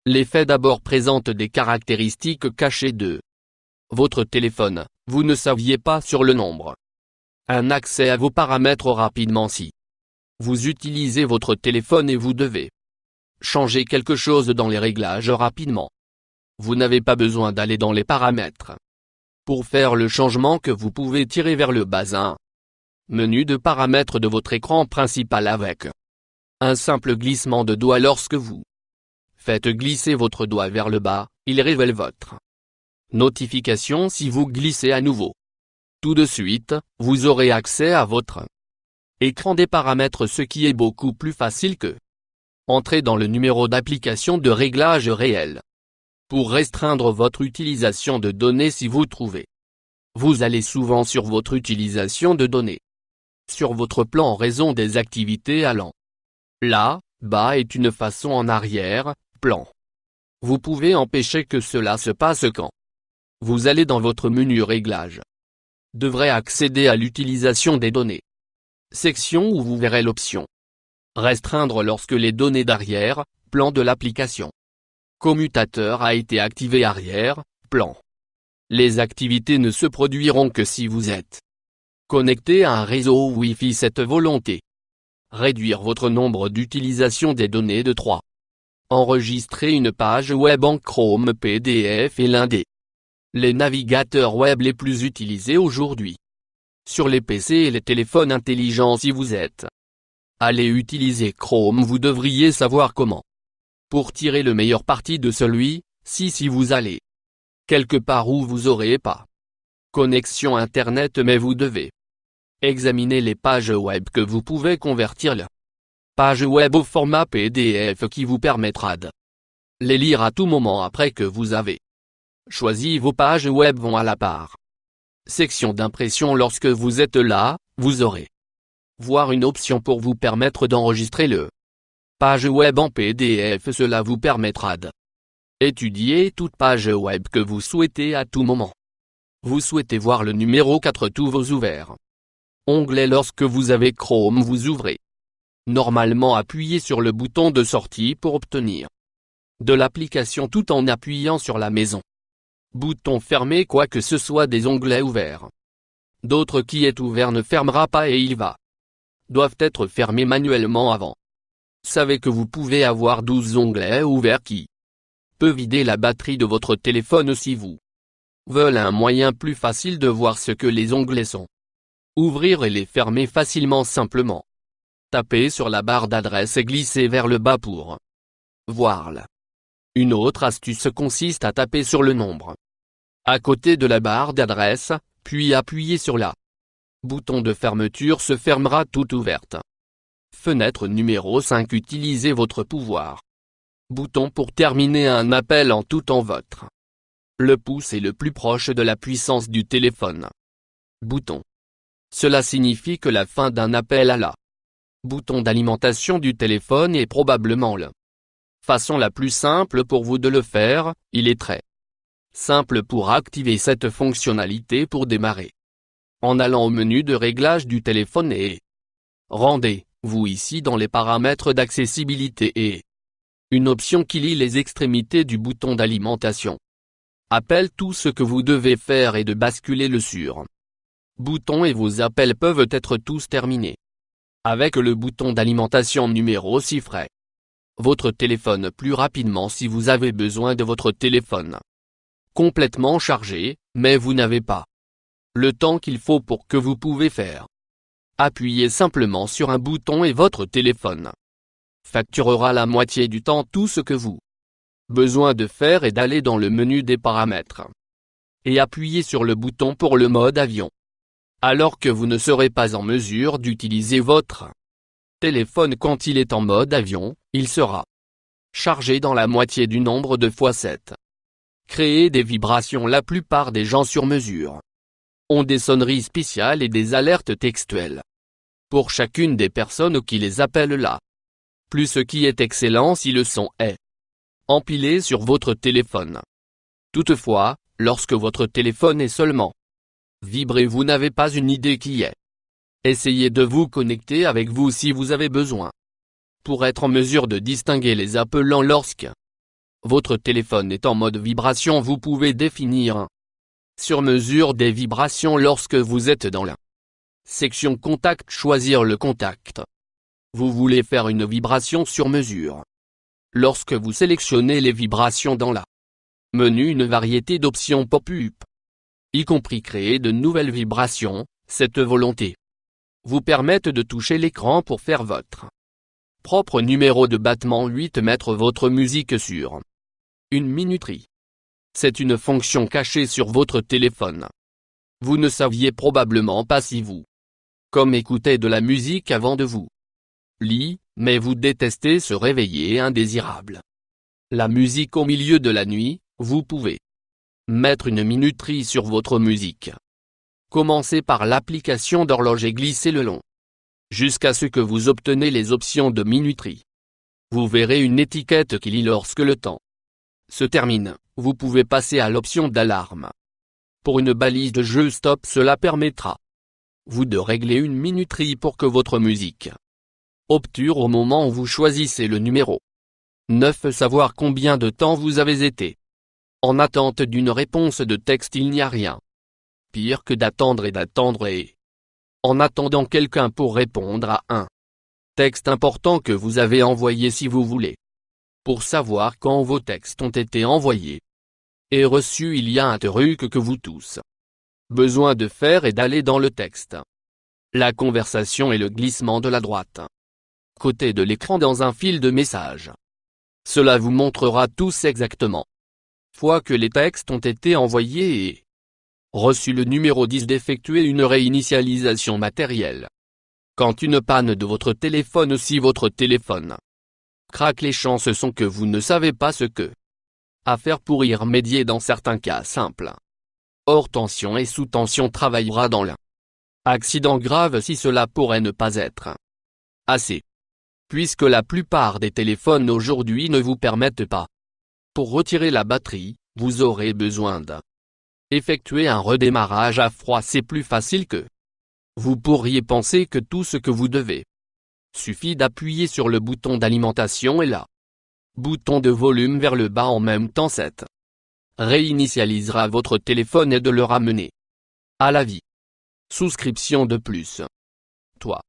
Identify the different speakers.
Speaker 1: Les faits d'abord présentent des caractéristiques cachées de votre téléphone, vous ne saviez pas sur le nombre. Un accès à vos paramètres rapidement si vous utilisez votre téléphone et vous devez changer quelque chose dans les réglages rapidement. Vous n'avez pas besoin d'aller dans les paramètres. Pour faire le changement que vous pouvez tirer vers le bas un menu de paramètres de votre écran principal avec un simple glissement de doigt lorsque vous faites glisser votre doigt vers le bas, il révèle votre notification si vous glissez à nouveau. Tout de suite, vous aurez accès à votre écran des paramètres, ce qui est beaucoup plus facile que entrer dans le numéro d'application de réglage réel. Pour restreindre votre utilisation de données si vous trouvez vous allez souvent sur votre utilisation de données sur votre plan en raison des activités allant là, bas est une façon en arrière, plan. Vous pouvez empêcher que cela se passe quand vous allez dans votre menu réglage. Devrez accéder à l'utilisation des données. Section où vous verrez l'option restreindre lorsque les données d'arrière, plan de l'application commutateur a été activé arrière, plan. Les activités ne se produiront que si vous êtes connecté à un réseau Wi-Fi. Cette volonté réduire votre nombre d'utilisation des données de 3. Enregistrer une page web en Chrome PDF est l'un des navigateurs web les plus utilisés aujourd'hui. Sur les PC et les téléphones intelligents, si vous êtes allez utiliser Chrome, vous devriez savoir comment pour tirer le meilleur parti de celui-ci si vous allez quelque part où vous n'aurez pas connexion internet, mais vous devez examiner les pages web que vous pouvez convertir la page web au format PDF qui vous permettra de les lire à tout moment après que vous avez choisi vos pages web. Vont à la part section d'impression. Lorsque vous êtes là, vous aurez voir une option pour vous permettre d'enregistrer le page web en PDF. Cela vous permettra de étudier toute page web que vous souhaitez à tout moment. Vous souhaitez voir le numéro 4 tous vos ouverts onglets. Lorsque vous avez Chrome, vous ouvrez normalement appuyez sur le bouton de sortie pour obtenir de l'application tout en appuyant sur la maison bouton fermé, quoi que ce soit des onglets ouverts. D'autres qui est ouvert ne fermera pas et il va doivent être fermés manuellement avant. Savez que vous pouvez avoir 12 onglets ouverts qui peut vider la batterie de votre téléphone si vous veulent un moyen plus facile de voir ce que les onglets sont. Ouvrir et les fermer facilement. Simplement tapez sur la barre d'adresse et glissez vers le bas pour voir. Une autre astuce consiste à taper sur le nombre à côté de la barre d'adresse, puis appuyez sur la bouton de fermeture. Se fermera toute ouverte. Fenêtre numéro 5. Utilisez votre pouvoir bouton pour terminer un appel en tout temps. Votre le pouce est le plus proche de la puissance du téléphone bouton. Cela signifie que la fin d'un appel à la bouton d'alimentation du téléphone est probablement la façon la plus simple pour vous de le faire. Il est très simple pour activer cette fonctionnalité pour démarrer en allant au menu de réglage du téléphone et rendez-vous ici dans les paramètres d'accessibilité et une option qui lie les extrémités du bouton d'alimentation. Appel. Tout ce que vous devez faire est de basculer le sur bouton et vos appels peuvent être tous terminés avec le bouton d'alimentation numéro 6. Ferait votre téléphone plus rapidement si vous avez besoin de votre téléphone complètement chargé, mais vous n'avez pas le temps qu'il faut pour que vous pouvez faire. Appuyez simplement sur un bouton et votre téléphone facturera la moitié du temps. Tout ce que vous besoin de faire est d'aller dans le menu des paramètres et appuyer sur le bouton pour le mode avion. Alors que vous ne serez pas en mesure d'utiliser votre téléphone quand il est en mode avion, il sera chargé dans la moitié du nombre de fois. 7. Créer des vibrations. La plupart des gens sur mesure ont des sonneries spéciales et des alertes textuelles pour chacune des personnes qui les appellent là. Plus ce qui est excellent si le son est empilé sur votre téléphone. Toutefois, lorsque votre téléphone est seulement vibré, vous n'avez pas une idée qui est. Essayez de vous connecter avec vous si vous avez besoin pour être en mesure de distinguer les appelants lorsque Votre téléphone est en mode vibration. Vous pouvez définir sur mesure des vibrations lorsque vous êtes dans la section contact. Choisir le contact. Vous voulez faire une vibration sur mesure. Lorsque vous sélectionnez les vibrations dans la menu, une variété d'options pop-up, y compris créer de nouvelles vibrations. Cette volonté vous permettent de toucher l'écran pour faire votre propre numéro de battement. 8. Mettre votre musique sur une minuterie. C'est une fonction cachée sur votre téléphone. Vous ne saviez probablement pas si vous comme écoutez de la musique avant de vous lit, mais vous détestez se réveiller indésirable. La musique au milieu de la nuit. Vous pouvez mettre une minuterie sur votre musique. Commencez par l'application d'horloge et glissez le long jusqu'à ce que vous obtenez les options de minuterie. Vous verrez une étiquette qui lit lorsque le temps se termine. Vous pouvez passer à l'option d'alarme. Pour une balise de jeu stop, cela permettra vous de régler une minuterie pour que votre musique obture au moment où vous choisissez le numéro. 9. Savoir combien de temps vous avez été en attente d'une réponse de texte. Il n'y a rien pire que d'attendre et en attendant quelqu'un pour répondre à un texte important que vous avez envoyé. Si vous voulez pour savoir quand vos textes ont été envoyés et reçus, il y a un truc que vous tous besoin de faire est d'aller dans le texte, la conversation et le glissement de la droite côté de l'écran dans un fil de messages. Cela vous montrera tous exactement fois que les textes ont été envoyés et reçu le numéro 10 d'effectuer une réinitialisation matérielle. Quand une panne de votre téléphone, si votre téléphone craque, les chances sont que vous ne savez pas ce que à faire pour y remédier dans certains cas simples. Hors tension et sous tension travaillera dans l'accident grave si cela pourrait ne pas être assez. Puisque la plupart des téléphones aujourd'hui ne vous permettent pas. Pour retirer la batterie, vous aurez besoin d'effectuer un redémarrage à froid. C'est plus facile que vous pourriez penser. Que tout ce que vous devez suffit d'appuyer sur le bouton d'alimentation et la bouton de volume vers le bas en même temps. Cette réinitialisera votre téléphone et de le ramener à la vie. Souscription de plus. Toi.